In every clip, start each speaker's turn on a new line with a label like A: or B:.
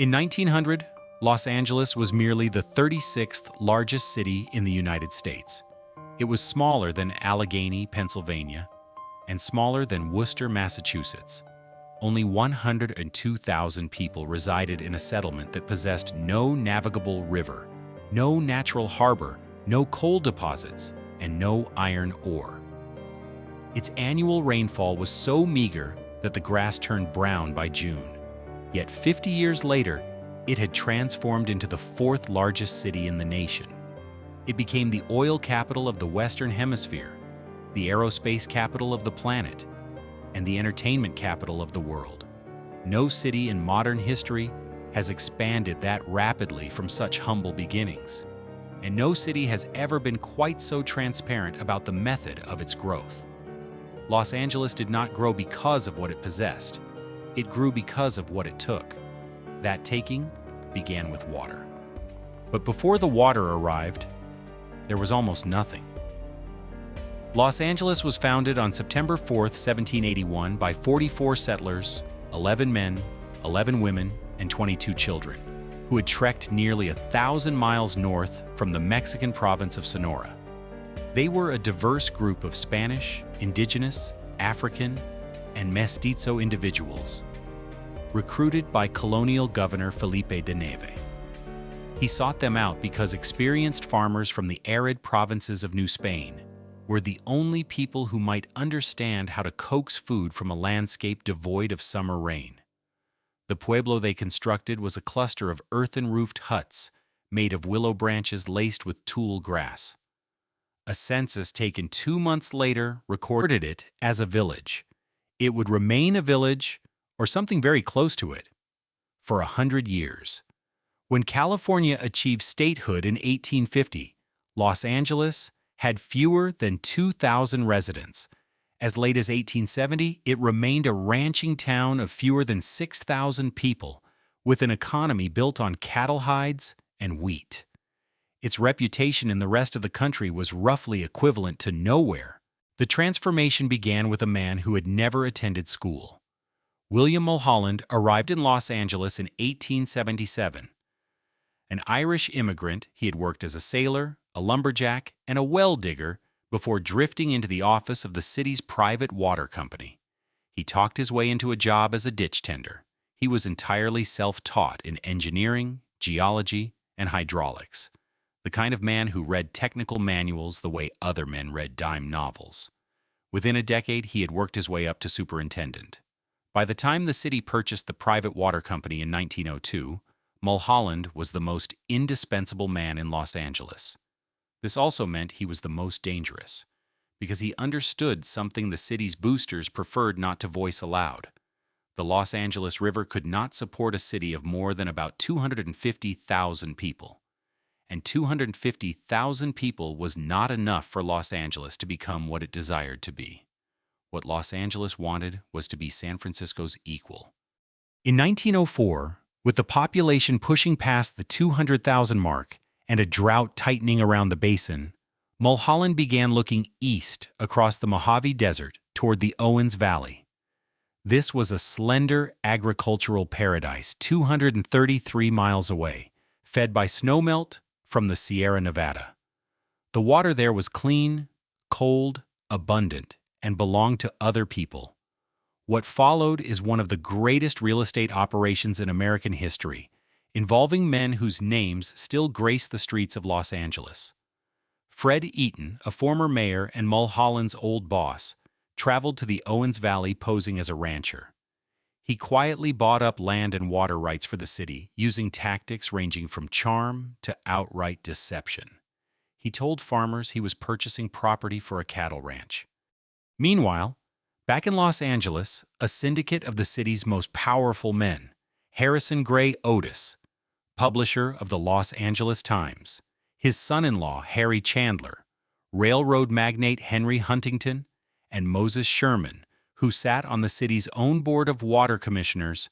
A: In 1900, Los Angeles was merely the 36th largest city in the United States. It was smaller than Allegheny, Pennsylvania, and smaller than Worcester, Massachusetts. Only 102,000 people resided in a settlement that possessed no navigable river, no natural harbor, no coal deposits, and no iron ore. Its annual rainfall was so meager that the grass turned brown by June. Yet 50 years later, it had transformed into the fourth largest city in the nation. It became the oil capital of the Western Hemisphere, the aerospace capital of the planet, and the entertainment capital of the world. No city in modern history has expanded that rapidly from such humble beginnings, and no city has ever been quite so transparent about the method of its growth. Los Angeles did not grow because of what it possessed. It grew because of what it took. That taking began with water. But before the water arrived, there was almost nothing. Los Angeles was founded on September 4, 1781 by 44 settlers, 11 men, 11 women, and 22 children, who had trekked nearly 1,000 miles north from the Mexican province of Sonora. They were a diverse group of Spanish, indigenous, African, and mestizo individuals, recruited by colonial governor Felipe de Neve. He sought them out because experienced farmers from the arid provinces of New Spain were the only people who might understand how to coax food from a landscape devoid of summer rain. The Pueblo they constructed was a cluster of earthen-roofed huts made of willow branches laced with tule grass. A census taken 2 months later recorded it as a village. It would remain a village, or something very close to it, for 100 years. When California achieved statehood in 1850, Los Angeles had fewer than 2,000 residents. As late as 1870, it remained a ranching town of fewer than 6,000 people, with an economy built on cattle hides and wheat. Its reputation in the rest of the country was roughly equivalent to nowhere. The transformation began with a man who had never attended school. William Mulholland arrived in Los Angeles in 1877. An Irish immigrant, he had worked as a sailor, a lumberjack, and a well digger before drifting into the office of the city's private water company. He talked his way into a job as a ditch tender. He was entirely self-taught in engineering, geology, and hydraulics, the kind of man who read technical manuals the way other men read dime novels. Within a decade, he had worked his way up to superintendent. By the time the city purchased the private water company in 1902, Mulholland was the most indispensable man in Los Angeles. This also meant he was the most dangerous, because he understood something the city's boosters preferred not to voice aloud. The Los Angeles River could not support a city of more than about 250,000 people. And 250,000 people was not enough for Los Angeles to become what it desired to be. What Los Angeles wanted was to be San Francisco's equal. In 1904, with the population pushing past the 200,000 mark and a drought tightening around the basin, Mulholland began looking east across the Mojave Desert toward the Owens Valley. This was a slender agricultural paradise 233 miles away, fed by snowmelt from the Sierra Nevada. The water there was clean, cold, abundant, and belonged to other people. What followed is one of the greatest real estate operations in American history, involving men whose names still grace the streets of Los Angeles. Fred Eaton, a former mayor and Mulholland's old boss, traveled to the Owens Valley posing as a rancher. He quietly bought up land and water rights for the city, using tactics ranging from charm to outright deception. He told farmers he was purchasing property for a cattle ranch. Meanwhile, back in Los Angeles, a syndicate of the city's most powerful men, Harrison Gray Otis, publisher of the Los Angeles Times, his son-in-law Harry Chandler, railroad magnate Henry Huntington, and Moses Sherman, who sat on the city's own board of water commissioners,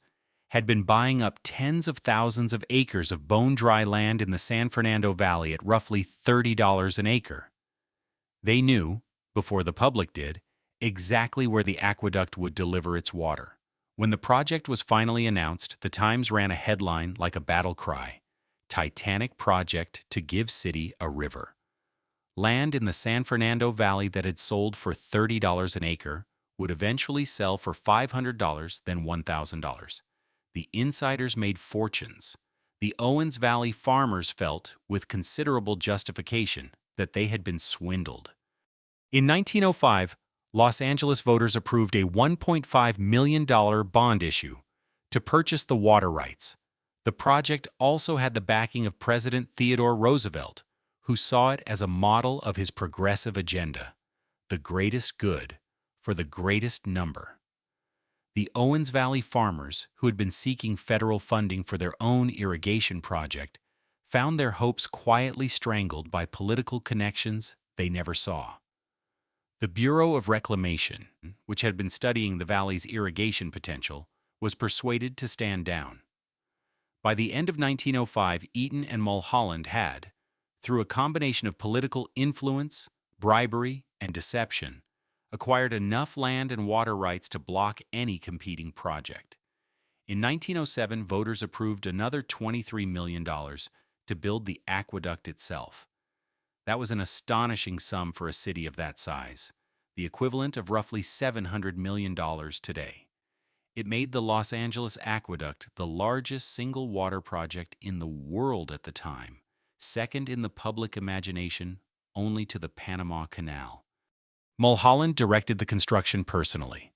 A: had been buying up tens of thousands of acres of bone-dry land in the San Fernando Valley at roughly $30 an acre. They knew, before the public did, exactly where the aqueduct would deliver its water. When the project was finally announced, the Times ran a headline like a battle cry: Titanic project to give city a river. Land in the San Fernando Valley that had sold for $30 an acre would eventually sell for $500, then $1,000. The insiders made fortunes. The Owens Valley farmers felt, with considerable justification, that they had been swindled. In 1905, Los Angeles voters approved a $1.5 million bond issue to purchase the water rights. The project also had the backing of President Theodore Roosevelt, who saw it as a model of his progressive agenda: the greatest good for the greatest number. The Owens Valley farmers, who had been seeking federal funding for their own irrigation project, found their hopes quietly strangled by political connections they never saw. The Bureau of Reclamation, which had been studying the valley's irrigation potential, was persuaded to stand down. By the end of 1905, Eaton and Mulholland had, through a combination of political influence, bribery, and deception, acquired enough land and water rights to block any competing project. In 1907, voters approved another $23 million to build the aqueduct itself. That was an astonishing sum for a city of that size, the equivalent of roughly $700 million today. It made the Los Angeles Aqueduct the largest single water project in the world at the time, second in the public imagination only to the Panama Canal. Mulholland directed the construction personally.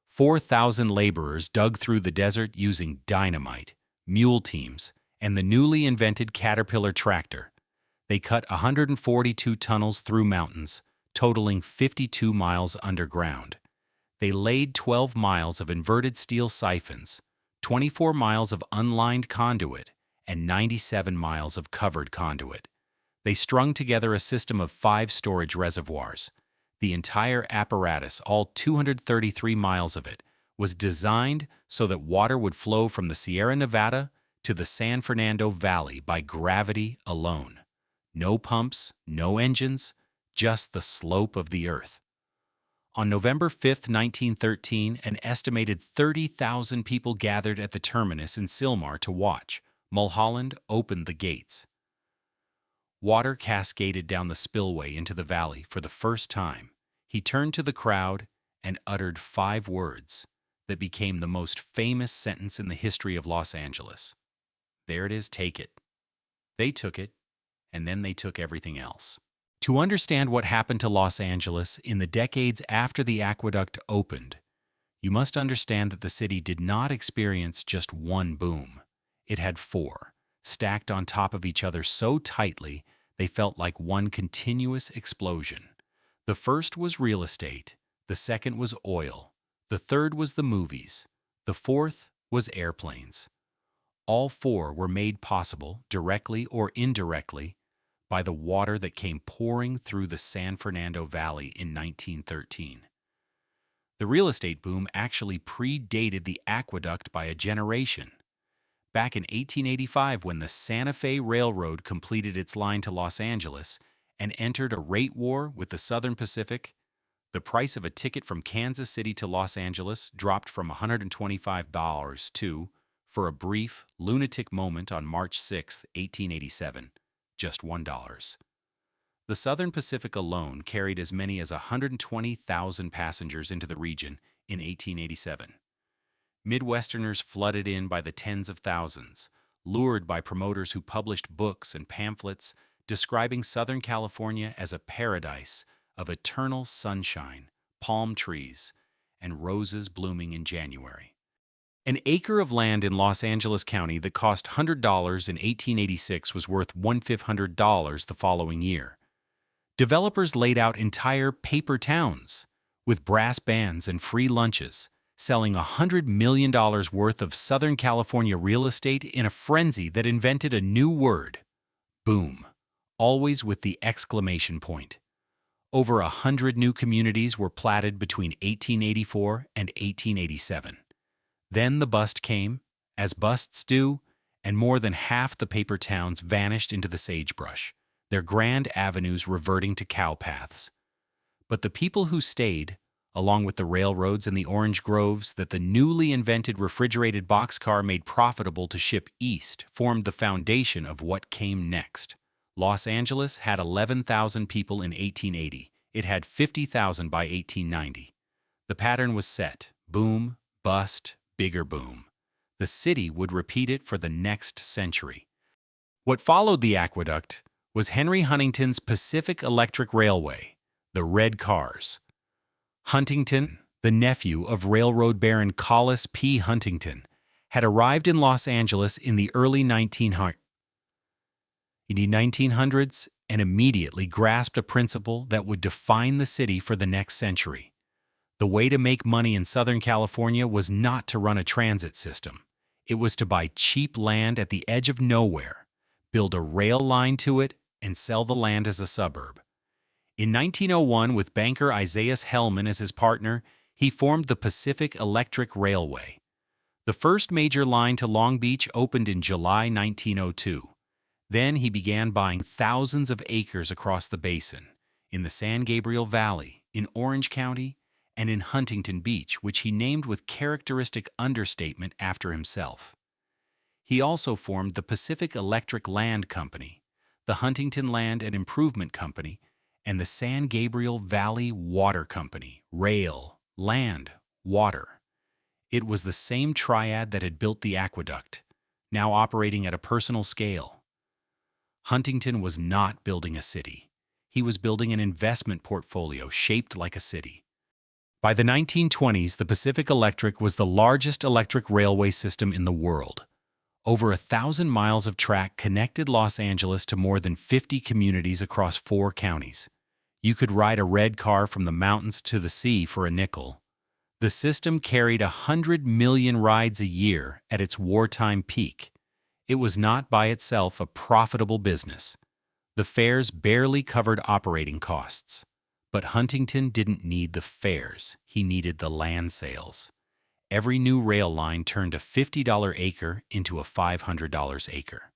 A: 4,000 laborers dug through the desert using dynamite, mule teams, and the newly invented Caterpillar tractor. They cut 142 tunnels through mountains, totaling 52 miles underground. They laid 12 miles of inverted steel siphons, 24 miles of unlined conduit, and 97 miles of covered conduit. They strung together a system of 5 storage reservoirs. The entire apparatus, all 233 miles of it, was designed so that water would flow from the Sierra Nevada to the San Fernando Valley by gravity alone. No pumps, no engines, just the slope of the earth. On November 5, 1913, an estimated 30,000 people gathered at the terminus in Sylmar to watch. Mulholland opened the gates. Water cascaded down the spillway into the valley for the first time. He turned to the crowd and uttered 5 words that became the most famous sentence in the history of Los Angeles. There it is, take it. They took it, and then they took everything else. To understand what happened to Los Angeles in the decades after the aqueduct opened, you must understand that the city did not experience just one boom. It had 4, stacked on top of each other so tightly they felt like one continuous explosion. The first was real estate, the second was oil, the third was the movies, the fourth was airplanes. All 4 were made possible, directly or indirectly, by the water that came pouring through the San Fernando Valley in 1913. The real estate boom actually predated the aqueduct by a generation. Back in 1885, when the Santa Fe Railroad completed its line to Los Angeles and entered a rate war with the Southern Pacific, the price of a ticket from Kansas City to Los Angeles dropped from $125 to, for a brief, lunatic moment on March 6, 1887, just $1. The Southern Pacific alone carried as many as 120,000 passengers into the region in 1887. Midwesterners flooded in by the tens of thousands, lured by promoters who published books and pamphlets describing Southern California as a paradise of eternal sunshine, palm trees, and roses blooming in January. An acre of land in Los Angeles County that cost $100 in 1886 was worth $1,500 the following year. Developers laid out entire paper towns with brass bands and free lunches, selling $100 million worth of Southern California real estate in a frenzy that invented a new word: boom, always with the exclamation point. Over 100 new communities were platted between 1884 and 1887. Then the bust came, as busts do, and more than half the paper towns vanished into the sagebrush, their grand avenues reverting to cowpaths. But the people who stayed, along with the railroads and the orange groves that the newly invented refrigerated boxcar made profitable to ship east, formed the foundation of what came next. Los Angeles had 11,000 people in 1880. It had 50,000 by 1890. The pattern was set: boom, bust, bigger boom. The city would repeat it for the next century. What followed the aqueduct was Henry Huntington's Pacific Electric Railway, the red cars. Huntington, the nephew of railroad baron Collis P. Huntington, had arrived in Los Angeles in the early 1900s and immediately grasped a principle that would define the city for the next century. The way to make money in Southern California was not to run a transit system. It was to buy cheap land at the edge of nowhere, build a rail line to it, and sell the land as a suburb. In 1901, with banker Isaiah Hellman as his partner, he formed the Pacific Electric Railway. The first major line to Long Beach opened in July 1902. Then he began buying thousands of acres across the basin, in the San Gabriel Valley, in Orange County, and in Huntington Beach, which he named with characteristic understatement after himself. He also formed the Pacific Electric Land Company, the Huntington Land and Improvement Company, and the San Gabriel Valley Water Company, rail, land, water. It was the same triad that had built the aqueduct, now operating at a personal scale. Huntington was not building a city. He was building an investment portfolio shaped like a city. By the 1920s, the Pacific Electric was the largest electric railway system in the world. Over 1,000 miles of track connected Los Angeles to more than 50 communities across 4 counties. You could ride a red car from the mountains to the sea for a nickel. The system carried 100 million rides a year at its wartime peak. It was not by itself a profitable business. The fares barely covered operating costs. But Huntington didn't need the fares, he needed the land sales. Every new rail line turned a $50 acre into a $500 acre.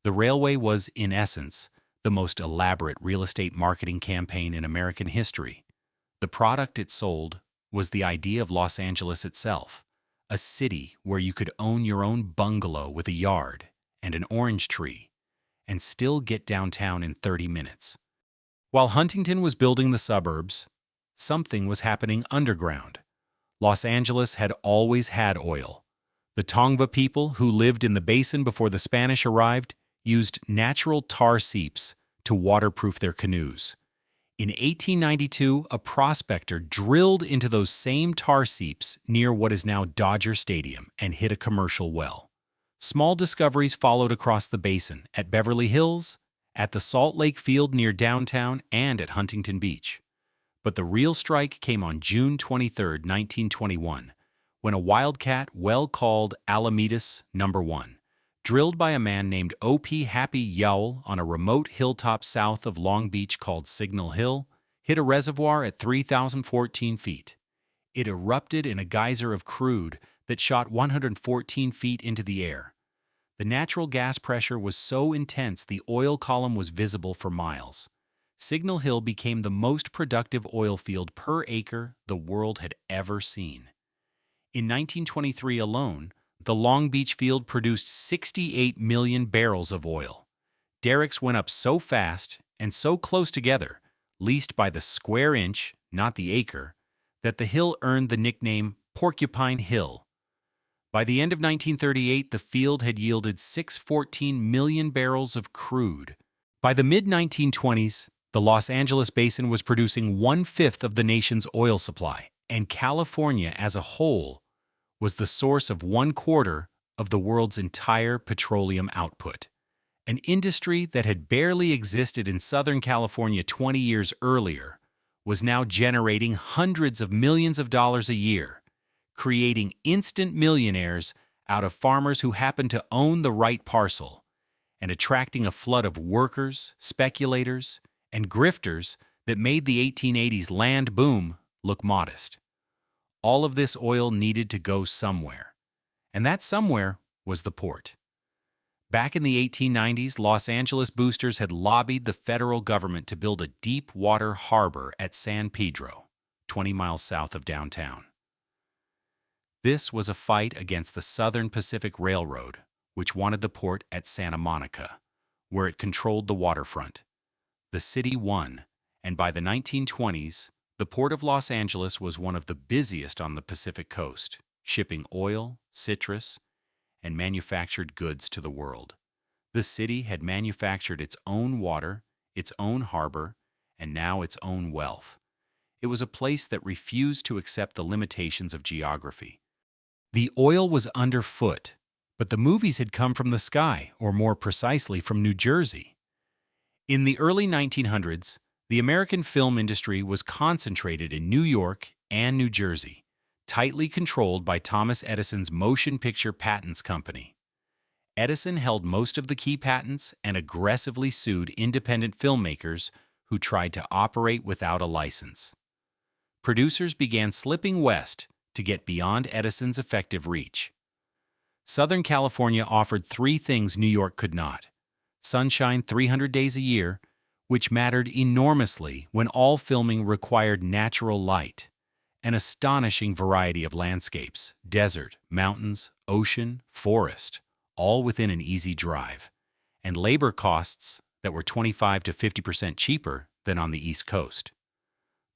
A: The railway was, in essence, the most elaborate real estate marketing campaign in American history. The product it sold was the idea of Los Angeles itself, a city where you could own your own bungalow with a yard and an orange tree and still get downtown in 30 minutes. While Huntington was building the suburbs, something was happening underground. Los Angeles had always had oil. The Tongva people, who lived in the basin before the Spanish arrived, used natural tar seeps to waterproof their canoes. In 1892, a prospector drilled into those same tar seeps near what is now Dodger Stadium and hit a commercial well. Small discoveries followed across the basin, at Beverly Hills, at the Salt Lake Field near downtown, and at Huntington Beach. But the real strike came on June 23, 1921, when a wildcat well called Alamedas No. 1, drilled by a man named O.P. Happy Yowell on a remote hilltop south of Long Beach called Signal Hill, hit a reservoir at 3,014 feet. It erupted in a geyser of crude that shot 114 feet into the air. The natural gas pressure was so intense the oil column was visible for miles. Signal Hill became the most productive oil field per acre the world had ever seen. In 1923 alone, the Long Beach field produced 68 million barrels of oil. Derricks went up so fast and so close together, leased by the square inch, not the acre, that the hill earned the nickname Porcupine Hill. By the end of 1938, the field had yielded 614 million barrels of crude. By the mid-1920s, the Los Angeles basin was producing 1/5 of the nation's oil supply, and California as a whole was the source of 1/4 of the world's entire petroleum output. An industry that had barely existed in Southern California 20 years earlier was now generating hundreds of millions of dollars a year, creating instant millionaires out of farmers who happened to own the right parcel, and attracting a flood of workers, speculators, and grifters that made the 1880s land boom look modest. All of this oil needed to go somewhere, and that somewhere was the port. Back in the 1890s, Los Angeles boosters had lobbied the federal government to build a deep water harbor at San Pedro. 20 miles south of downtown. This was a fight against the Southern Pacific Railroad, which wanted the port at Santa Monica, where it controlled the waterfront. The city won, and by the 1920s, the Port of Los Angeles was one of the busiest on the Pacific coast, shipping oil, citrus, and manufactured goods to the world. The city had manufactured its own water, its own harbor, and now its own wealth. It was a place that refused to accept the limitations of geography. The oil was underfoot, but the movies had come from the sky, or more precisely from New Jersey. In the early 1900s, the American film industry was concentrated in New York and New Jersey, tightly controlled by Thomas Edison's Motion Picture Patents Company. Edison held most of the key patents and aggressively sued independent filmmakers who tried to operate without a license. Producers began slipping west to get beyond Edison's effective reach. Southern California offered three things New York could not: sunshine 300 days a year, which mattered enormously when all filming required natural light, an astonishing variety of landscapes, desert, mountains, ocean, forest, all within an easy drive, and labor costs that were 25 to 50% cheaper than on the East Coast.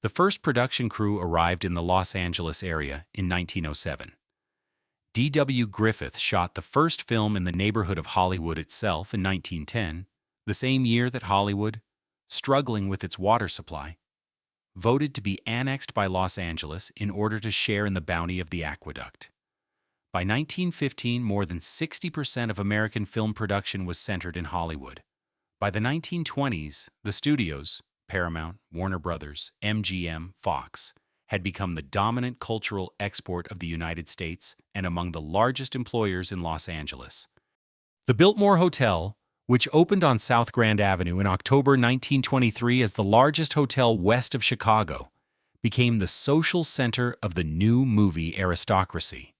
A: The first production crew arrived in the Los Angeles area in 1907. D.W. Griffith shot the first film in the neighborhood of Hollywood itself in 1910, the same year that Hollywood, struggling with its water supply, voted to be annexed by Los Angeles in order to share in the bounty of the aqueduct. By 1915, more than 60% of American film production was centered in Hollywood. By the 1920s, the studios, Paramount, Warner Brothers, MGM, Fox, had become the dominant cultural export of the United States and among the largest employers in Los Angeles. The Biltmore Hotel, which opened on South Grand Avenue in October 1923 as the largest hotel west of Chicago, became the social center of the new movie aristocracy.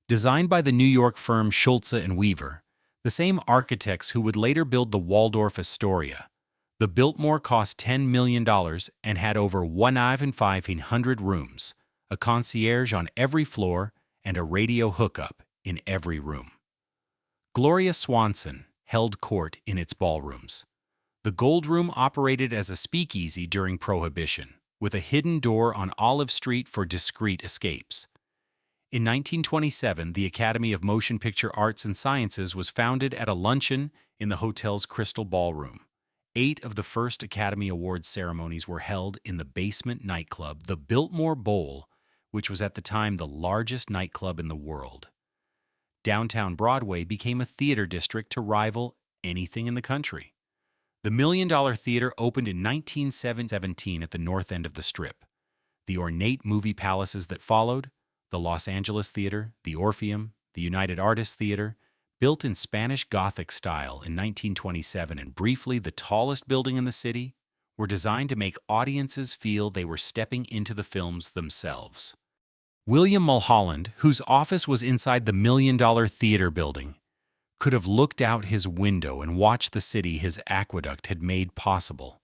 A: Designed by the New York firm Schulze and Weaver, the same architects who would later build the Waldorf Astoria, the Biltmore cost $10 million and had over 1,500 rooms, a concierge on every floor, and a radio hookup in every room. Gloria Swanson held court in its ballrooms. The Gold Room operated as a speakeasy during Prohibition, with a hidden door on Olive Street for discreet escapes. In 1927, the Academy of Motion Picture Arts and Sciences was founded at a luncheon in the hotel's Crystal Ballroom. 8 of the first Academy Awards ceremonies were held in the basement nightclub, the Biltmore Bowl, which was at the time the largest nightclub in the world. Downtown Broadway became a theater district to rival anything in the country. The $1 Million Theater opened in 1917 at the north end of the Strip. The ornate movie palaces that followed, the Los Angeles Theater, the Orpheum, the United Artists Theater, built in Spanish Gothic style in 1927 and briefly the tallest building in the city, were designed to make audiences feel they were stepping into the films themselves. William Mulholland, whose office was inside the $1 Million Theater building, could have looked out his window and watched the city his aqueduct had made possible,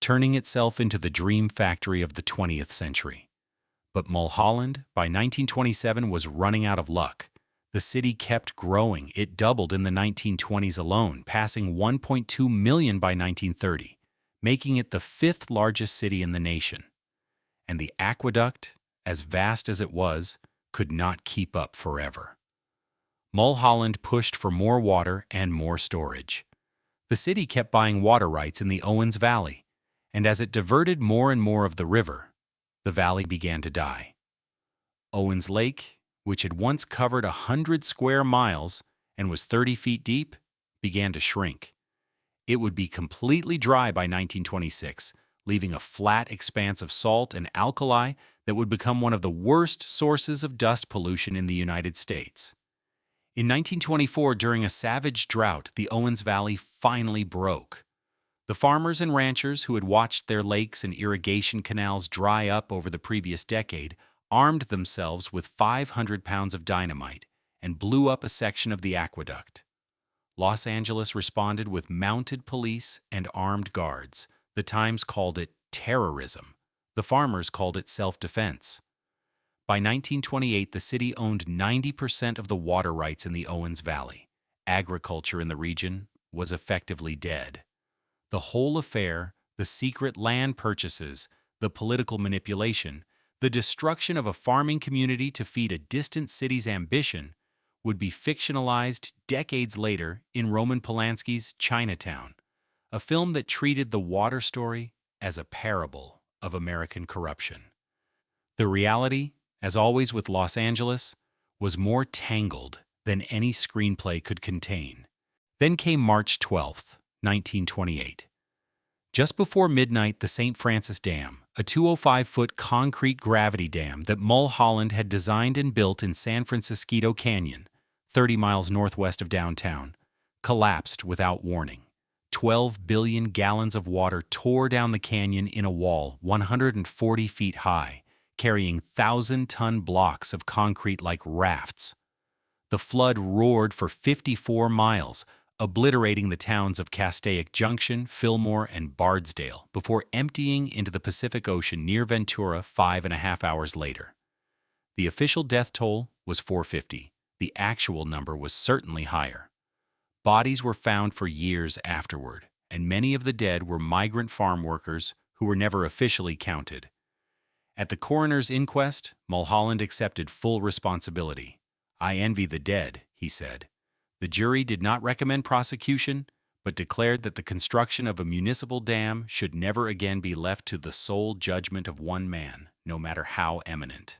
A: turning itself into the dream factory of the 20th century. But Mulholland, by 1927, was running out of luck. The city kept growing. It doubled in the 1920s alone, passing 1.2 million by 1930, making it the 5th largest city in the nation. And the aqueduct, as vast as it was, could not keep up forever. Mulholland pushed for more water and more storage. The city kept buying water rights in the Owens Valley, and as it diverted more and more of the river, the valley began to die. Owens Lake, which had once covered 100 square miles and was 30 feet deep, began to shrink. It would be completely dry by 1926, leaving a flat expanse of salt and alkali that would become one of the worst sources of dust pollution in the United States. In 1924, during a savage drought, the Owens Valley finally broke. The farmers and ranchers who had watched their lakes and irrigation canals dry up over the previous decade armed themselves with 500 pounds of dynamite and blew up a section of the aqueduct. Los Angeles responded with mounted police and armed guards. The Times called it terrorism. The farmers called it self-defense. By 1928, the city owned 90% of the water rights in the Owens Valley. Agriculture in the region was effectively dead. The whole affair, the secret land purchases, the political manipulation, the destruction of a farming community to feed a distant city's ambition, would be fictionalized decades later in Roman Polanski's Chinatown, a film that treated the water story as a parable of American corruption. The reality, as always with Los Angeles, was more tangled than any screenplay could contain. Then came March 12th, 1928. Just before midnight, the St. Francis Dam, a 205-foot concrete gravity dam that Mulholland had designed and built in San Francisco Canyon, 30 miles northwest of downtown, collapsed without warning. 12 billion gallons of water tore down the canyon in a wall 140 feet high, carrying 1,000-ton blocks of concrete like rafts. The flood roared for 54 miles, obliterating the towns of Castaic Junction, Fillmore, and Bardsdale before emptying into the Pacific Ocean near Ventura 5.5 hours later. The official death toll was 450. The actual number was certainly higher. Bodies were found for years afterward, and many of the dead were migrant farm workers who were never officially counted. At the coroner's inquest, Mulholland accepted full responsibility. "I envy the dead," he said. The jury did not recommend prosecution, but declared that the construction of a municipal dam should never again be left to the sole judgment of one man, no matter how eminent.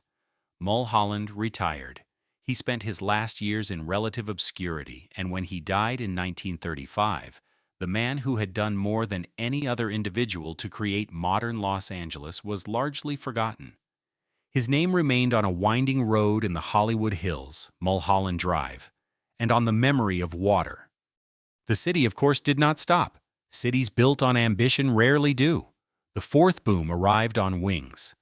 A: Mulholland retired. He spent his last years in relative obscurity, and when he died in 1935, the man who had done more than any other individual to create modern Los Angeles was largely forgotten. His name remained on a winding road in the Hollywood Hills, Mulholland Drive, and on the memory of water. The city, of course, did not stop. Cities built on ambition rarely do. The fourth boom arrived on wings.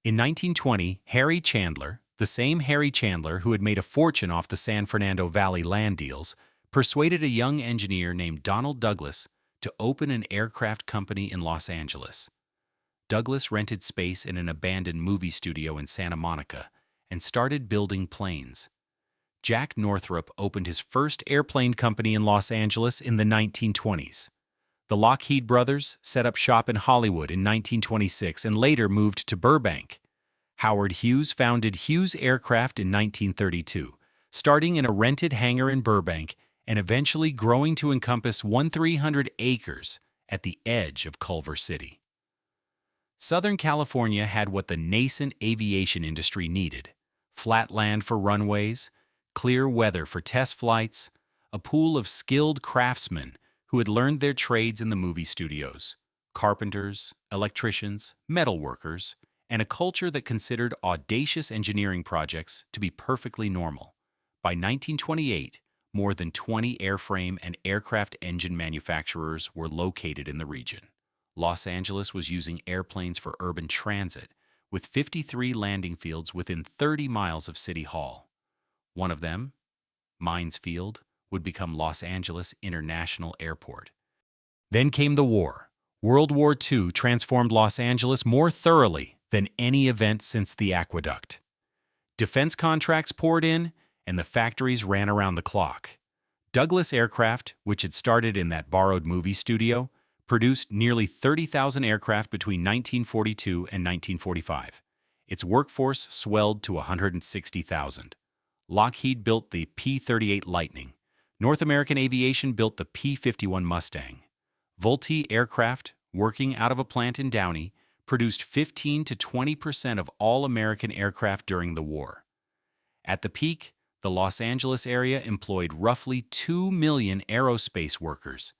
A: In 1920, Harry Chandler, the same Harry Chandler who had made a fortune off the San Fernando Valley land deals, persuaded a young engineer named Donald Douglas to open an aircraft company in Los Angeles. Douglas rented space in an abandoned movie studio in Santa Monica and started building planes. Jack Northrop opened his first airplane company in Los Angeles in the 1920s. The Lockheed brothers set up shop in Hollywood in 1926 and later moved to Burbank. Howard Hughes founded Hughes Aircraft in 1932, starting in a rented hangar in Burbank and eventually growing to encompass 1,300 acres at the edge of Culver City. Southern California had what the nascent aviation industry needed: flat land for runways, clear weather for test flights, a pool of skilled craftsmen who had learned their trades in the movie studios, carpenters, electricians, metal workers, and a culture that considered audacious engineering projects to be perfectly normal. By 1928, more than 20 airframe and aircraft engine manufacturers were located in the region. Los Angeles was using airplanes for urban transit, with 53 landing fields within 30 miles of City Hall. One of them, Mines Field, would become Los Angeles International Airport. Then came the war. World War II transformed Los Angeles more thoroughly than any event since the aqueduct. Defense contracts poured in, and the factories ran around the clock. Douglas Aircraft, which had started in that borrowed movie studio, produced nearly 30,000 aircraft between 1942 and 1945. Its workforce swelled to 160,000. Lockheed built the P-38 Lightning. North American Aviation built the P-51 Mustang. Vultee Aircraft, working out of a plant in Downey, produced 15 to 20% of all American aircraft during the war. At the peak, the Los Angeles area employed roughly 2 million aerospace workers.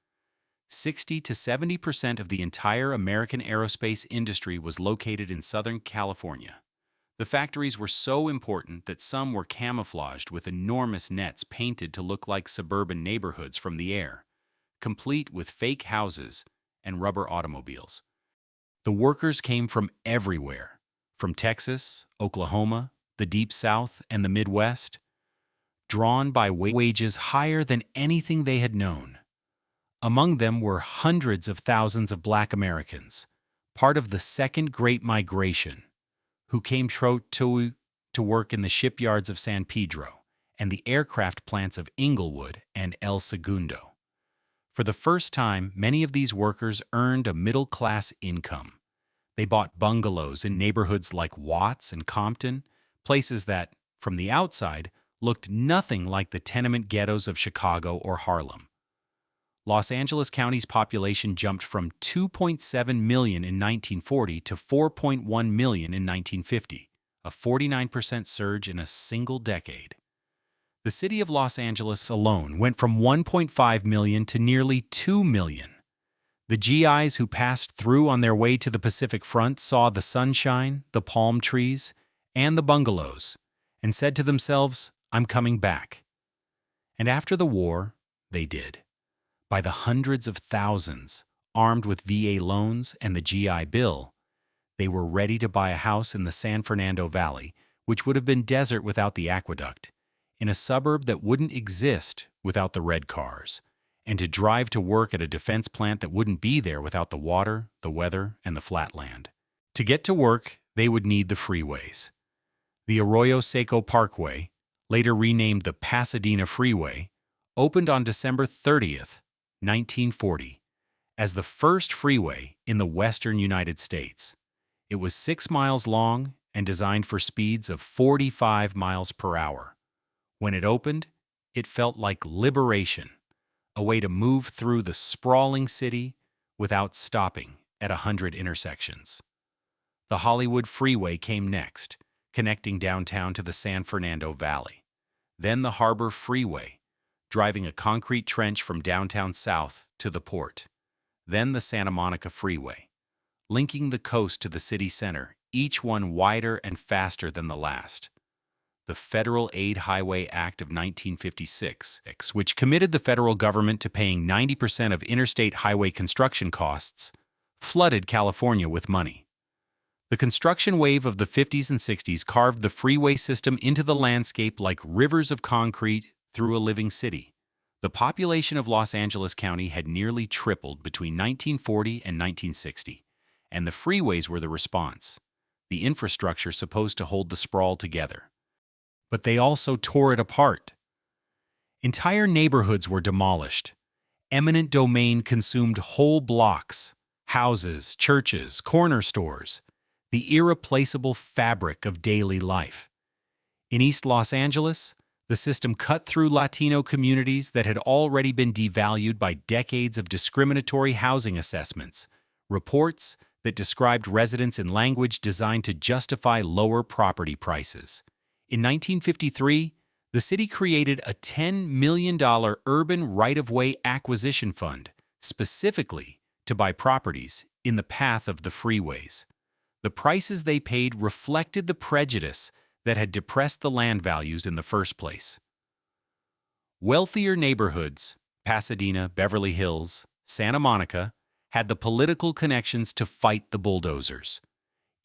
A: 60 to 70% of the entire American aerospace industry was located in Southern California. The factories were so important that some were camouflaged with enormous nets painted to look like suburban neighborhoods from the air, complete with fake houses and rubber automobiles. The workers came from everywhere, from Texas, Oklahoma, the Deep South, and the Midwest, drawn by wages higher than anything they had known. Among them were hundreds of thousands of Black Americans, part of the Second Great Migration, who came to work in the shipyards of San Pedro and the aircraft plants of Inglewood and El Segundo. For the first time, many of these workers earned a middle-class income. They bought bungalows in neighborhoods like Watts and Compton, places that, from the outside, looked nothing like the tenement ghettos of Chicago or Harlem. Los Angeles County's population jumped from 2.7 million in 1940 to 4.1 million in 1950, a 49% surge in a single decade. The city of Los Angeles alone went from 1.5 million to nearly 2 million. The GIs who passed through on their way to the Pacific Front saw the sunshine, the palm trees, and the bungalows, and said to themselves, "I'm coming back." And after the war, they did. By the hundreds of thousands, armed with VA loans and the GI Bill, they were ready to buy a house in the San Fernando Valley, which would have been desert without the aqueduct, in a suburb that wouldn't exist without the red cars, and to drive to work at a defense plant that wouldn't be there without the water, the weather, and the flat land. To get to work, they would need the freeways. The Arroyo Seco Parkway, later renamed the Pasadena Freeway, opened on December 30th, 1940, as the first freeway in the western United States. It was 6 miles long and designed for speeds of 45 miles per hour. When it opened, it felt like liberation, a way to move through the sprawling city without stopping at 100 intersections. The Hollywood Freeway came next, connecting downtown to the San Fernando Valley. Then the Harbor Freeway, driving a concrete trench from downtown south to the port. Then the Santa Monica Freeway, linking the coast to the city center, each one wider and faster than the last. The Federal Aid Highway Act of 1956, which committed the federal government to paying 90% of interstate highway construction costs, flooded California with money. The construction wave of the 50s and 60s carved the freeway system into the landscape like rivers of concrete through a living city. The population of Los Angeles County had nearly tripled between 1940 and 1960, and the freeways were the response, the infrastructure supposed to hold the sprawl together. But they also tore it apart. Entire neighborhoods were demolished. Eminent domain consumed whole blocks, houses, churches, corner stores, the irreplaceable fabric of daily life. In East Los Angeles, the system cut through Latino communities that had already been devalued by decades of discriminatory housing assessments, reports that described residents in language designed to justify lower property prices. In 1953, the city created a $10 million urban right-of-way acquisition fund, specifically to buy properties in the path of the freeways. The prices they paid reflected the prejudice that had depressed the land values in the first place. Wealthier neighborhoods, Pasadena, Beverly Hills, Santa Monica, had the political connections to fight the bulldozers.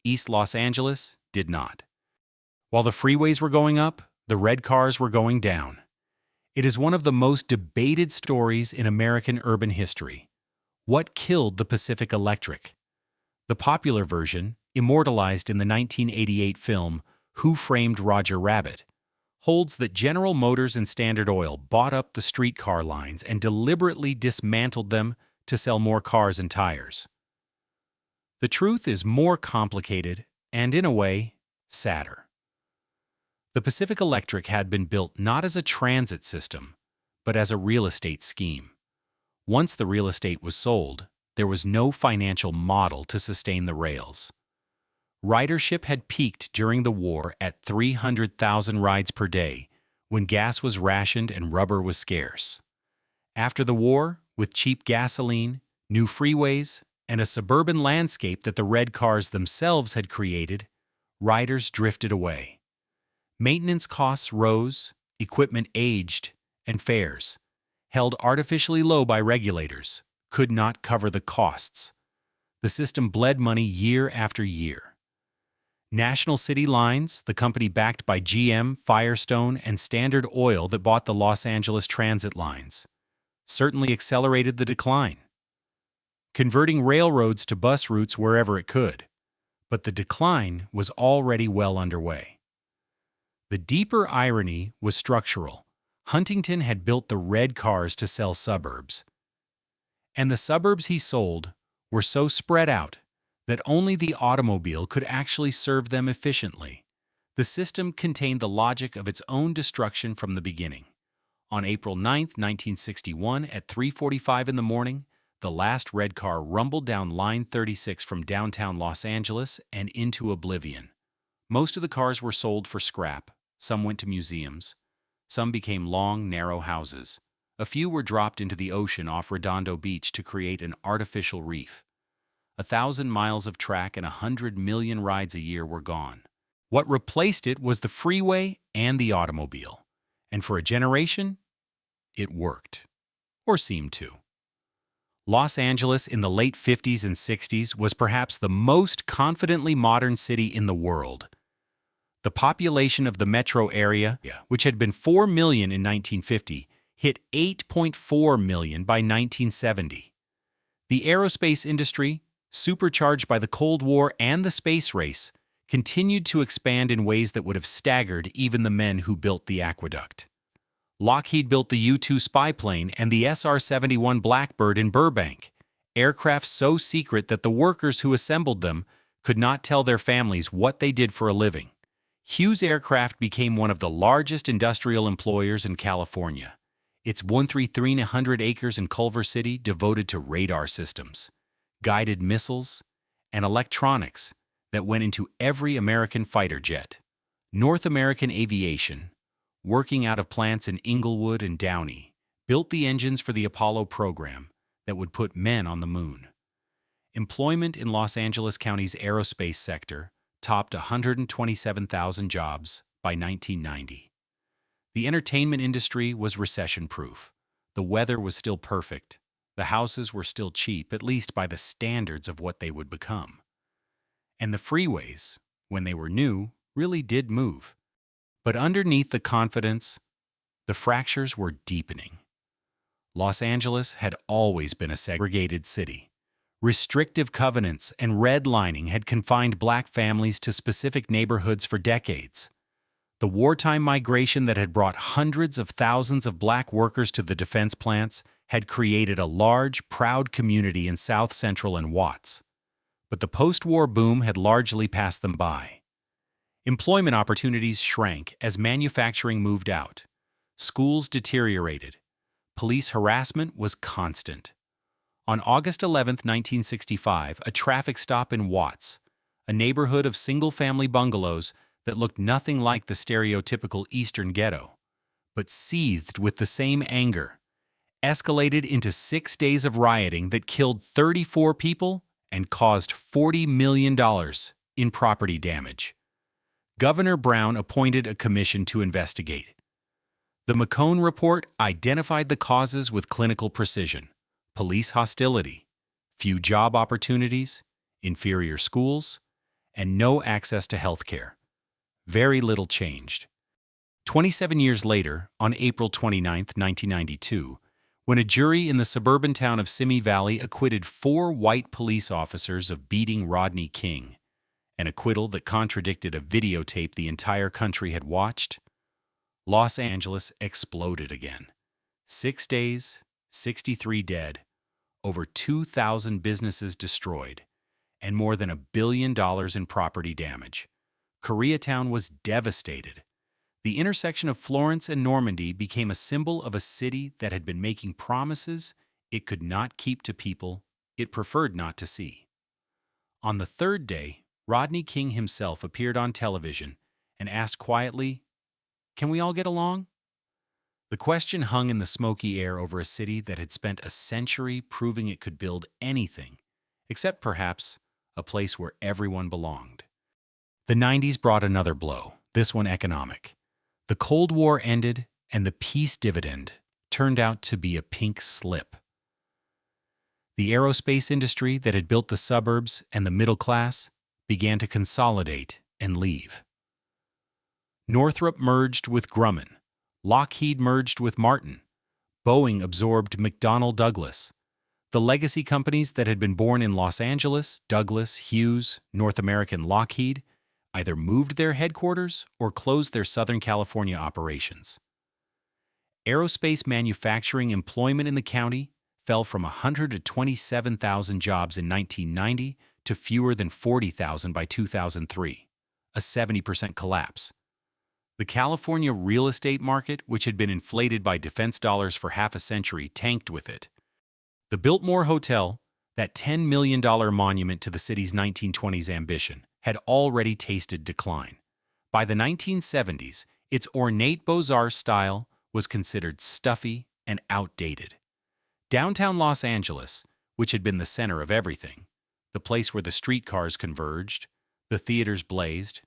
A: East Los Angeles did not. While the freeways were going up, the red cars were going down. It is one of the most debated stories in American urban history. What killed the Pacific Electric? The popular version, immortalized in the 1988 film Who Framed Roger Rabbit, holds that General Motors and Standard Oil bought up the streetcar lines and deliberately dismantled them to sell more cars and tires. The truth is more complicated and, in a way, sadder. The Pacific Electric had been built not as a transit system, but as a real estate scheme. Once the real estate was sold, there was no financial model to sustain the rails. Ridership had peaked during the war at 300,000 rides per day, when gas was rationed and rubber was scarce. After the war, with cheap gasoline, new freeways, and a suburban landscape that the red cars themselves had created, riders drifted away. Maintenance costs rose, equipment aged, and fares, held artificially low by regulators, could not cover the costs. The system bled money year after year. National City Lines, the company backed by GM, Firestone, and Standard Oil that bought the Los Angeles Transit lines, certainly accelerated the decline. converting railroads to bus routes wherever it could. But the decline was already well underway. The deeper irony was structural. Huntington had built the red cars to sell suburbs. And the suburbs he sold were so spread out that only the automobile could actually serve them efficiently. The system contained the logic of its own destruction from the beginning. On April 9, 1961, at 3:45 in the morning, the last red car rumbled down Line 36 from downtown Los Angeles and into oblivion. Most of the cars were sold for scrap. Some went to museums. Some became long, narrow houses. A few were dropped into the ocean off Redondo Beach to create an artificial reef. 1,000 miles of track and 100 million rides a year were gone. What replaced it was the freeway and the automobile. And for a generation, it worked. Or seemed to. Los Angeles in the late 50s and 60s was perhaps the most confidently modern city in the world. The population of the metro area, which had been 4 million in 1950, hit 8.4 million by 1970. The aerospace industry, supercharged by the Cold War and the space race, continued to expand in ways that would have staggered even the men who built the aqueduct. Lockheed built the U-2 spy plane and the SR-71 Blackbird in Burbank, aircraft so secret that the workers who assembled them could not tell their families what they did for a living. Hughes Aircraft became one of the largest industrial employers in California. Its 1,300 acres in Culver City devoted to radar systems, guided missiles, and electronics that went into every American fighter jet. North American Aviation, working out of plants in Inglewood and Downey, built the engines for the Apollo program that would put men on the moon. Employment in Los Angeles County's aerospace sector topped 127,000 jobs by 1990. The entertainment industry was recession-proof. The weather was still perfect. The houses were still cheap, at least by the standards of what they would become. And the freeways, when they were new, really did move. But underneath the confidence, the fractures were deepening. Los Angeles had always been a segregated city. Restrictive covenants and redlining had confined black families to specific neighborhoods for decades. The wartime migration that had brought hundreds of thousands of black workers to the defense plants had created a large, proud community in South Central and Watts. But the post-war boom had largely passed them by. Employment opportunities shrank as manufacturing moved out. Schools deteriorated. Police harassment was constant. On August 11, 1965, a traffic stop in Watts, a neighborhood of single-family bungalows that looked nothing like the stereotypical Eastern ghetto, but seethed with the same anger, escalated into 6 days of rioting that killed 34 people and caused $40 million in property damage. Governor Brown appointed a commission to investigate. The McCone Report identified the causes with clinical precision: police hostility, few job opportunities, inferior schools, and no access to health care. Very little changed. 27 years later, on April 29, 1992, when a jury in the suburban town of Simi Valley acquitted 4 white police officers of beating Rodney King, an acquittal that contradicted a videotape the entire country had watched, Los Angeles exploded again. 6 days, 63 dead, over 2,000 businesses destroyed, and more than $1 billion in property damage. Koreatown was devastated. The intersection of Florence and Normandy became a symbol of a city that had been making promises it could not keep to people it preferred not to see. On the third day, Rodney King himself appeared on television and asked quietly, "Can we all get along?" The question hung in the smoky air over a city that had spent a century proving it could build anything, except perhaps a place where everyone belonged. The 90s brought another blow, this one economic. The Cold War ended, and the peace dividend turned out to be a pink slip. The aerospace industry that had built the suburbs and the middle class began to consolidate and leave. Northrop merged with Grumman. Lockheed merged with Martin. Boeing absorbed McDonnell Douglas. The legacy companies that had been born in Los Angeles, Douglas, Hughes, North American Lockheed, either moved their headquarters or closed their Southern California operations. Aerospace manufacturing employment in the county fell from 127,000 jobs in 1990 to fewer than 40,000 by 2003, a 70% collapse. The California real estate market, which had been inflated by defense dollars for half a century, tanked with it. The Biltmore Hotel, that $10 million monument to the city's 1920s ambition, had already tasted decline. By the 1970s, its ornate Beaux-Arts style was considered stuffy and outdated. Downtown Los Angeles, which had been the center of everything, the place where the streetcars converged, the theaters blazed,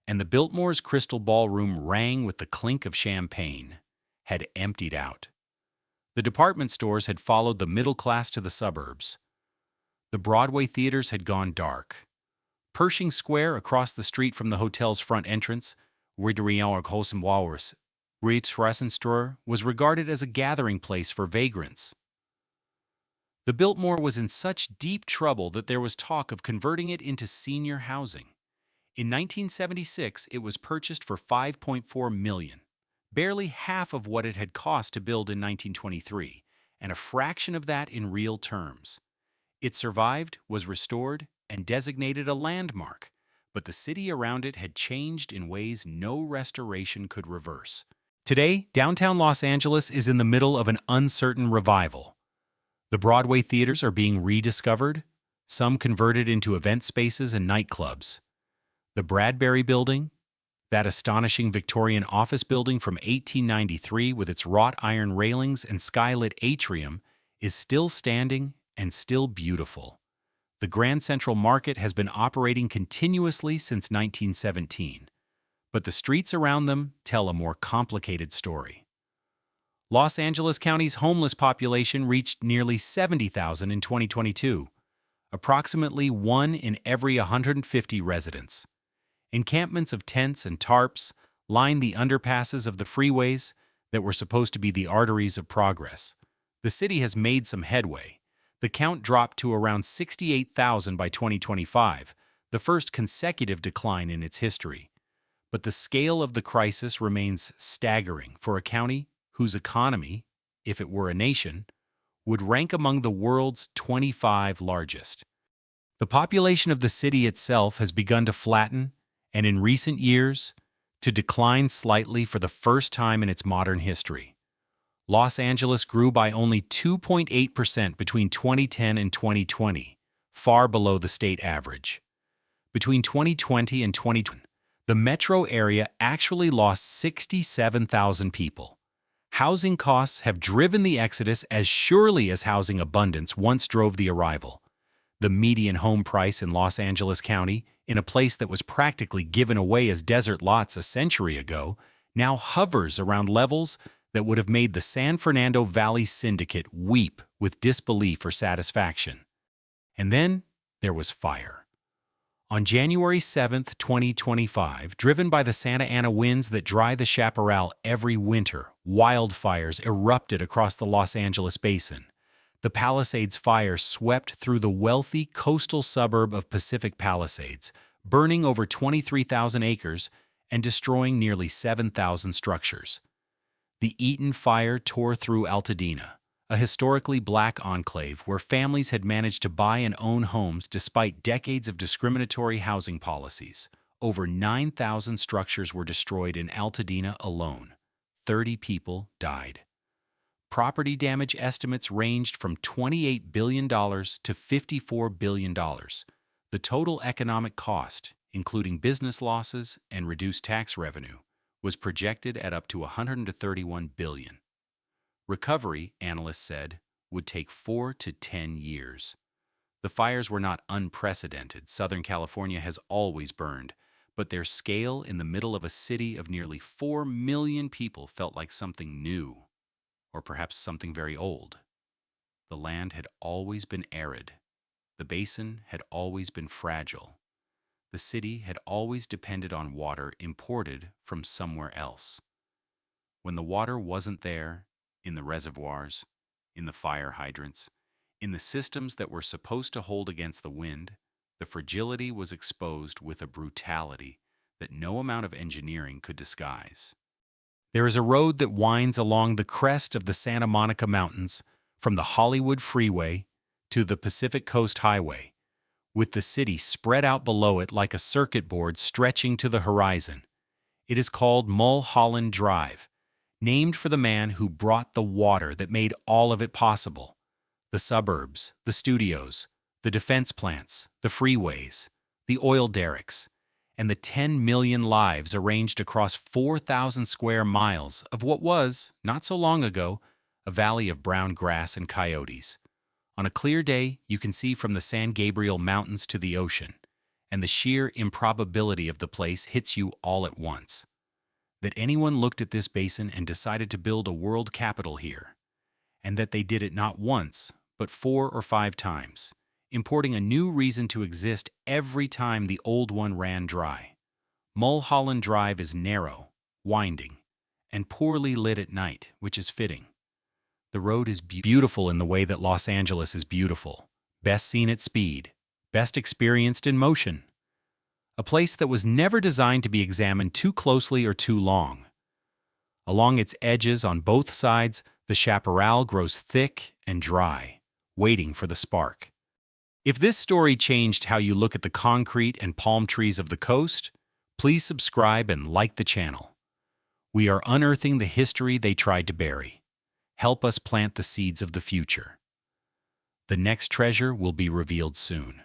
A: and the Biltmore's crystal ballroom rang with the clink of champagne, had emptied out. The department stores had followed the middle class to the suburbs. The Broadway theaters had gone dark. Pershing Square, across the street from the hotel's front entrance, where the Ritz-Restaurant was regarded as a gathering place for vagrants. The Biltmore was in such deep trouble that there was talk of converting it into senior housing. In 1976, it was purchased for $5.4 million, barely half of what it had cost to build in 1923, and a fraction of that in real terms. It survived, was restored, and designated a landmark, but the city around it had changed in ways no restoration could reverse. Today, downtown Los Angeles is in the middle of an uncertain revival. The Broadway theaters are being rediscovered, some converted into event spaces and nightclubs. The Bradbury Building, that astonishing Victorian office building from 1893 with its wrought iron railings and skylit atrium, is still standing and still beautiful. The Grand Central Market has been operating continuously since 1917. But the streets around them tell a more complicated story. Los Angeles County's homeless population reached nearly 70,000 in 2022, approximately 1 in every 150 residents. Encampments of tents and tarps line the underpasses of the freeways that were supposed to be the arteries of progress. The city has made some headway. The count dropped to around 68,000 by 2025, the first consecutive decline in its history. But the scale of the crisis remains staggering for a county whose economy, if it were a nation, would rank among the world's 25 largest. The population of the city itself has begun to flatten, and in recent years, to decline slightly for the first time in its modern history. Los Angeles grew by only 2.8% between 2010 and 2020, far below the state average. Between 2020 and 2020, the metro area actually lost 67,000 people. Housing costs have driven the exodus as surely as housing abundance once drove the arrival. The median home price in Los Angeles County, in a place that was practically given away as desert lots a century ago, now hovers around levels that would have made the San Fernando Valley Syndicate weep with disbelief or satisfaction. And then there was fire. On January 7, 2025, driven by the Santa Ana winds that dry the chaparral every winter, wildfires erupted across the Los Angeles basin. The Palisades fire swept through the wealthy coastal suburb of Pacific Palisades, burning over 23,000 acres and destroying nearly 7,000 structures. The Eaton Fire tore through Altadena, a historically black enclave where families had managed to buy and own homes despite decades of discriminatory housing policies. Over 9,000 structures were destroyed in Altadena alone. 30 people died. Property damage estimates ranged from $28 billion to $54 billion. The total economic cost, including business losses and reduced tax revenue, was projected at up to $131 billion. Recovery, analysts said, would take 4 to 10 years. The fires were not unprecedented. Southern California has always burned, but their scale in the middle of a city of nearly 4 million people felt like something new, or perhaps something very old. The land had always been arid. The basin had always been fragile. The city had always depended on water imported from somewhere else. When the water wasn't there, in the reservoirs, in the fire hydrants, In the systems that were supposed to hold against the wind, the fragility was exposed with a brutality that no amount of engineering could disguise. There is a road that winds along the crest of the Santa Monica Mountains from the Hollywood Freeway to the Pacific Coast Highway, with the city spread out below it like a circuit board stretching to the horizon. It is called Mulholland Drive, named for the man who brought the water that made all of it possible. The suburbs, the studios, the defense plants, the freeways, the oil derricks, and the 10 million lives arranged across 4,000 square miles of what was, not so long ago, a valley of brown grass and coyotes. On a clear day, you can see from the San Gabriel Mountains to the ocean, and the sheer improbability of the place hits you all at once. That anyone looked at this basin and decided to build a world capital here, and that they did it not once, but 4 or 5 times, importing a new reason to exist every time the old one ran dry. Mulholland Drive is narrow, winding, and poorly lit at night, which is fitting. The road is beautiful in the way that Los Angeles is beautiful, best seen at speed, best experienced in motion. A place that was never designed to be examined too closely or too long. Along its edges on both sides, the chaparral grows thick and dry, waiting for the spark. If this story changed how you look at the concrete and palm trees of the coast, please subscribe and like the channel. We are unearthing the history they tried to bury. Help us plant the seeds of the future. The next treasure will be revealed soon.